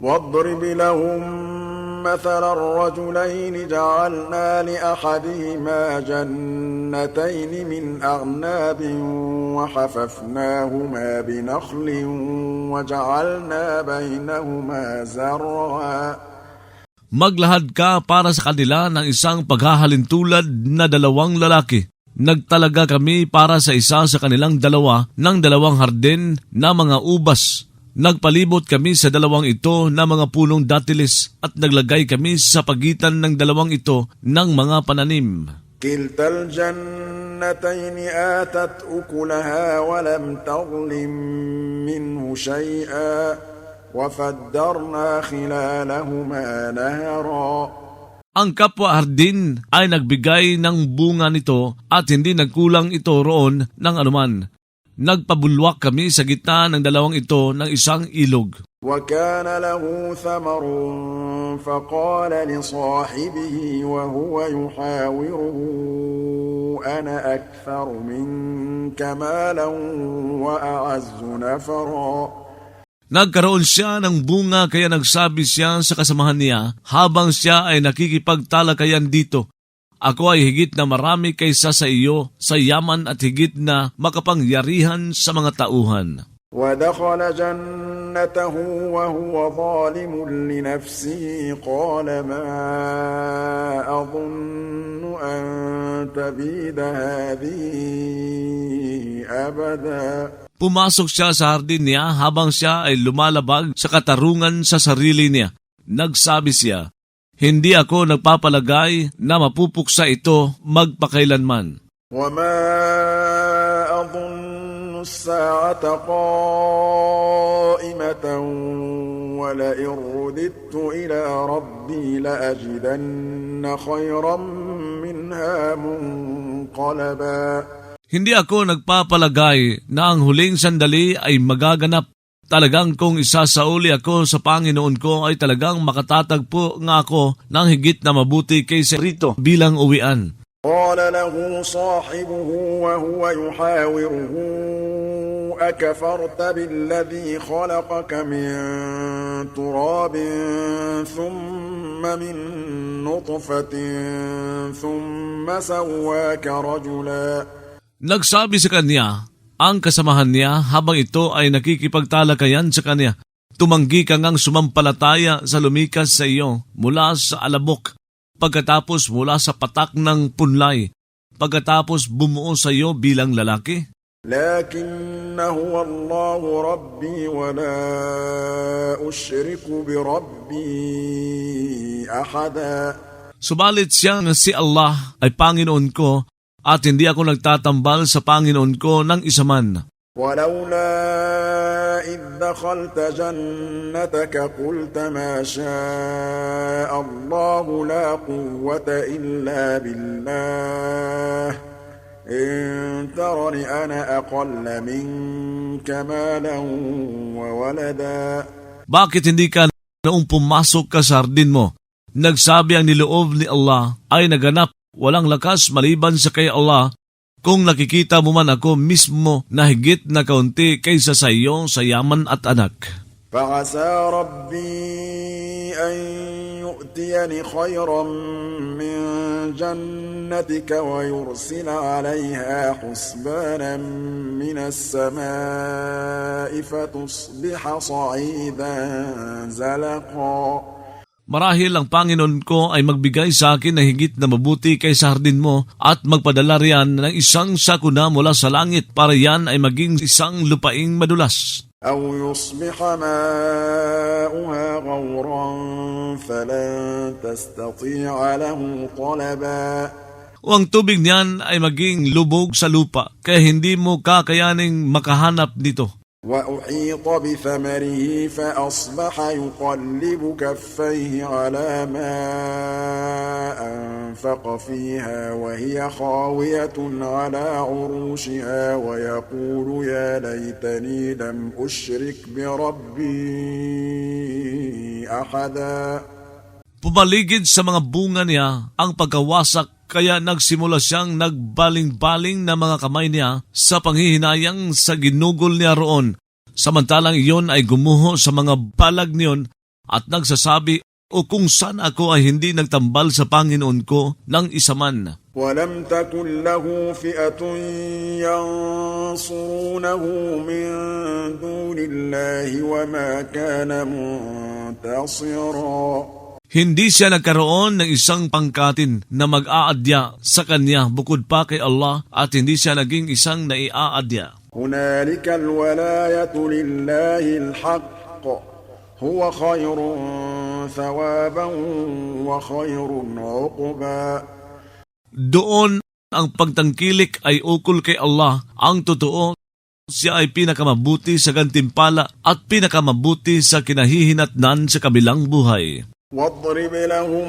واضرب لهم مثل الرجلين جعلنا لأحدهما جنتين من أعناب وحففناهما بنخل وجعلنا بينهما زرعا. Maglahad ka para sa kanila ng isang paghahalintulad na dalawang lalaki. Nagtalaga kami para sa isa sa kanilang dalawa ng dalawang hardin na mga ubas. Nagpalibot kami sa dalawang ito na mga punong datiles at naglagay kami sa pagitan ng dalawang ito ng mga pananim. كلتا الجنتين آتت أكلها ولم تظلم منه شيئا وفجرنا خلالهما نهرا. Ang kapwa hardin ay nagbigay ng bunga nito at hindi nagkulang ito roon ng anuman. Nagpabulwak kami sa gitna ng dalawang ito ng isang ilog. وكان له ثمر فقال لصاحبه وهو يحاوره أنا أكثر منك مالا وأعز نفرا. Nagkaroon siya ng bunga kaya nagsabi siya sa kasamahan niya habang siya ay nakikipagtalakayan dito. Ako ay higit na marami kaysa sa iyo sa yaman at higit na makapangyarihan sa mga tauhan. ودخل جنته وهو ظالم لنفسه قال ما أظن أن تبيد هذه أبدا. Pumasok siya sa hardin niya habang siya ay lumalabag sa katarungan sa sarili niya. Nagsabi siya, hindi ako nagpapalagay na mapupuksa ito magpakailanman. وما أظن الساعة قائمة ولئن رددت إلى ربي لأجدن خيرا منها منقلبا. Hindi ako nagpapalagay na ang huling sandali ay magaganap. Talagang kung isasauli ako sa Panginoon ko ay talagang makatatagpo nga ako ng higit na mabuti kaysa rito bilang uwian. قال له صاحبه وهو يحاوره أكفرت بالذي خلقك من تراب ثم من نطفة ثم سواك رجلا. Nagsabi sa kanya ang kasamahan niya habang ito ay nakikipagtalakayan sa kanya. Tumanggi ka ngang sumampalataya sa lumikas sa iyo mula sa alabok, pagkatapos mula sa patak ng punlay, pagkatapos bumuo sa iyo bilang lalaki. لكن هو الله ربي ولا أشرك بربي أحدا. Subalit siya nga si Allah ay Panginoon ko at hindi ako nagtatambal sa Panginoon ko ng isa man. ولولا إذ دخلت جنتك قلت ما شاء الله لا قوة إلا بالله إن ترني أنا أقل منك مالا وولدا. Bakit hindi ka noong pumasok ka sa hardin mo? Nagsabi ang niloob ni Allah ay naganap, walang lakas maliban sa kay Allah. Kung nakikita mo man ako mismo na higit na kaunti kaysa sa iyo sa yaman at anak. فعسى ربي أن يؤتيني خيرا من جنتك ويرسل عليها حسبانا من السماء فتصبح صعيدا زلقا. Marahil ang Panginoon ko ay magbigay sa akin na higit na mabuti kay sa hardin mo at magpadala riyan ng isang sakuna mula sa langit para yan ay maging isang lupaing madulas. أو يصبح ماؤها غورا فلن تستطيع له طلبا. O ang tubig niyan ay maging lubog sa lupa kaya hindi mo kakayaning makahanap nito. وأحيط بثمره فأصبح يقلب كفيه على ما أنفق فيها وهي خاوية على عروشها ويقول يا ليتني لم أشرك بربي أحدا. Pumaligid sa mga bunga niya ang pagkawasak kaya nagsimula siyang nagbaling-baling na mga kamay niya sa panghihinayang sa ginugol niya roon. Samantalang iyon ay gumuho sa mga balag niyon at nagsasabi, o kung saan ako ay hindi nagtambal sa Panginoon ko ng isa man. ولم تكن له فئة ينصرونه من دون الله وما كان منتصرا. Hindi siya nagkaroon ng isang pangkatin na mag-aadya sa kanya bukod pa kay Allah at hindi siya naging isang naiaadya. هنالك الولاية لله الحق هو خير ثوابا وخير عقبا. Doon ang pagtangkilik ay ukol kay Allah, ang totoo. Siya ay pinakamabuti sa gantimpala at pinakamabuti sa kinahihinatnan sa kabilang buhay. واضرب لهم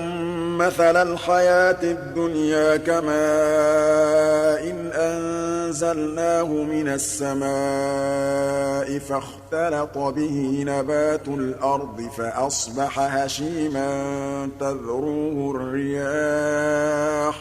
مثل الحياة الدنيا كماء أنزلناه من السماء فاختلط به نبات الأرض فأصبح هشيما تذروه الرياح.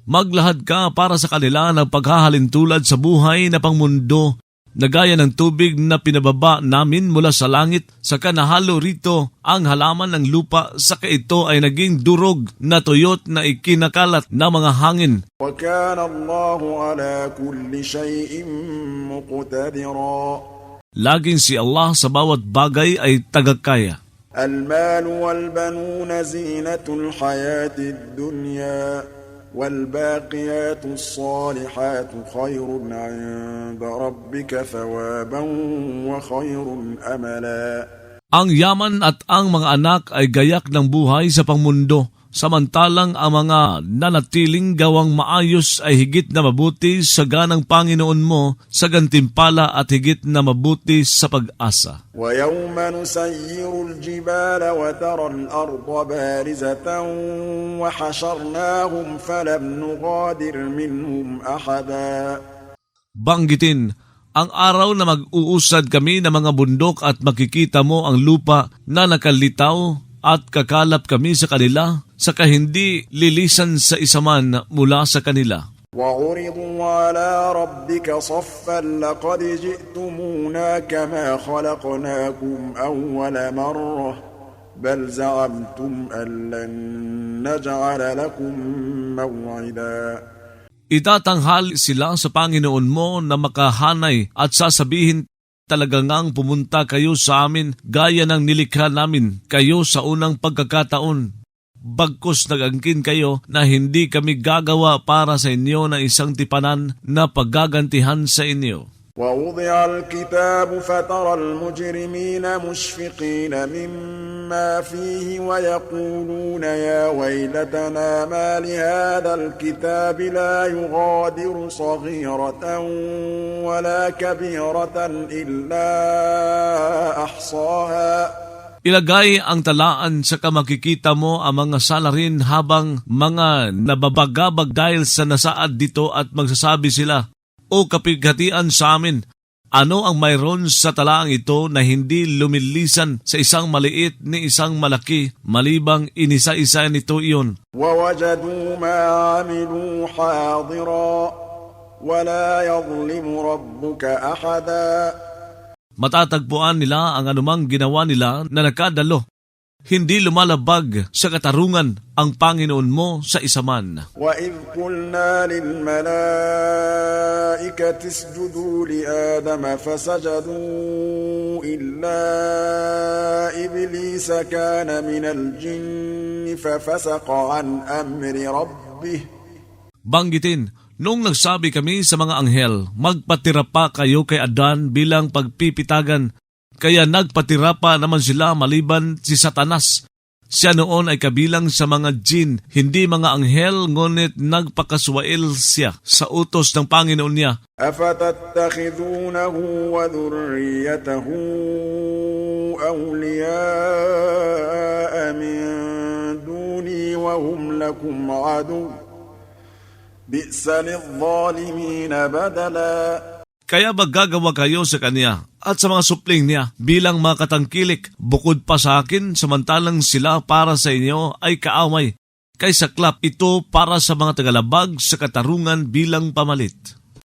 Maglahad ka para sa kanila ng paghahalintulad sa buhay na pangmundo na gaya ng tubig na pinababa namin mula sa langit, saka nahalo rito ang halaman ng lupa, saka ito ay naging durog na tuyot na ikinakalat na mga hangin. وَكَانَ اللَّهُ عَلَى كُلِّ شَيْءٍ مُقْتَدِرًا. Laging si Allah sa bawat bagay ay tagakaya. الْمَالُ وَالْبَنُونَ زِينَةُ الْحَيَاةِ الدُّنْيَا والباقيات الصالحات خير عند ربك ثوابا وخير أملا. Ang yaman at ang mga anak ay gayak ng buhay sa pangmundo, samantalang ang mga nanatiling gawang maayos ay higit na mabuti sa ganang Panginoon mo sa gantimpala at higit na mabuti sa pag-asa. وَيَوْمَ نُسَيِّرُ الْجِبَالَ وَتَرَى الْأَرْضَ بَارِزَةً وَحَشَرْنَاهُمْ فَلَمْ نُغَادِرْ مِنْهُمْ أَحَدًا. Banggitin, ang araw na mag-uusad kami ng mga bundok at makikita mo ang lupa na nakalitaw at kakalap kami sa kanila, saka hindi lilisan sa isa man mula sa kanila. وَعُرِضُوا عَلَى رَبِّكَ صَفًّا لَقَدْ جِئْتُمُونَا كَمَا خَلَقْنَاكُمْ أَوَّلَ مَرَّةٍ بَلْ زَعَمْتُمْ أَن لَّن نَّجْعَلَ لَكُم مَّوْعِدًا. Itatanghal sila sa Panginoon mo na makahanay at sasabihin, talaga ngang pumunta kayo sa amin gaya ng nilikha namin kayo sa unang pagkakataon. Bagkus nag-angkin kayo na hindi kami gagawa para sa inyo ng isang tipanan na paggagantihan sa inyo. وَوُضِعَ الْكِتَابُ فَتَرَى الْمُجْرِمِينَ مُشْفِقِينَ مِمَّا فِيهِ وَيَقُولُونَ يَا وَيْلَتَنَا مَا لِهَذَا الْكِتَابِ لَا يُغَادِرُ صَغِيرَةً وَلَا كَبِيرَةً إِلَّا أَحْصَاهَا. Ilagay ang talaan sa makikita mo ang mga salarin habang mga nababagabag dahil sa nasaad dito at magsasabi sila, o kapighatian sa amin, ano ang mayroon sa talaang ito na hindi lumilisan sa isang maliit ni isang malaki, malibang inisa-isa nito iyon. وَوَجَدُوا مَا عَمِلُوا حَاضِرًا وَلَا يَظْلِمُ رَبُّكَ أَحَدًا. Matatagpuan nila ang anumang ginawa nila na nakadalo. Hindi lumalabag sa katarungan ang Panginoon mo sa isa man. وَإِذْ قُلْنَا لِلْمَلَائِكَةِ اسْجُدُوا لِآدَمَ فَسَجَدُوا إِلَّا إِبْلِيسَ كَانَ مِنَ الْجِنِّ فَفَسَقَ عَنْ أَمْرِ رَبِّهِ. Banggitin, nung nagsabi kami sa mga anghel, magpatira pa kayo kay Adan bilang pagpipitagan, kaya nagpatira pa naman sila maliban si Satanas. Siya noon ay kabilang sa mga jin, hindi mga anghel, ngunit nagpakaswail siya sa utos ng Panginoon niya. أَفَتَتَّخِذُونَهُ وَذُرِّيَّتَهُ أَوْلِيَاءَ مِن دُونِي وَهُمْ لَكُمْ عَدُوٌّ بِئْسَ لِلظَّالِمِينَ بَدَلًا. Kaya gagawa kayo sa kanya at sa mga supling niya bilang mga katangkilik bukod pa sa akin, samantalang sila para sa inyo ay kaaway. Kay saklap ito para sa mga tagalabag sa katarungan bilang pamalit.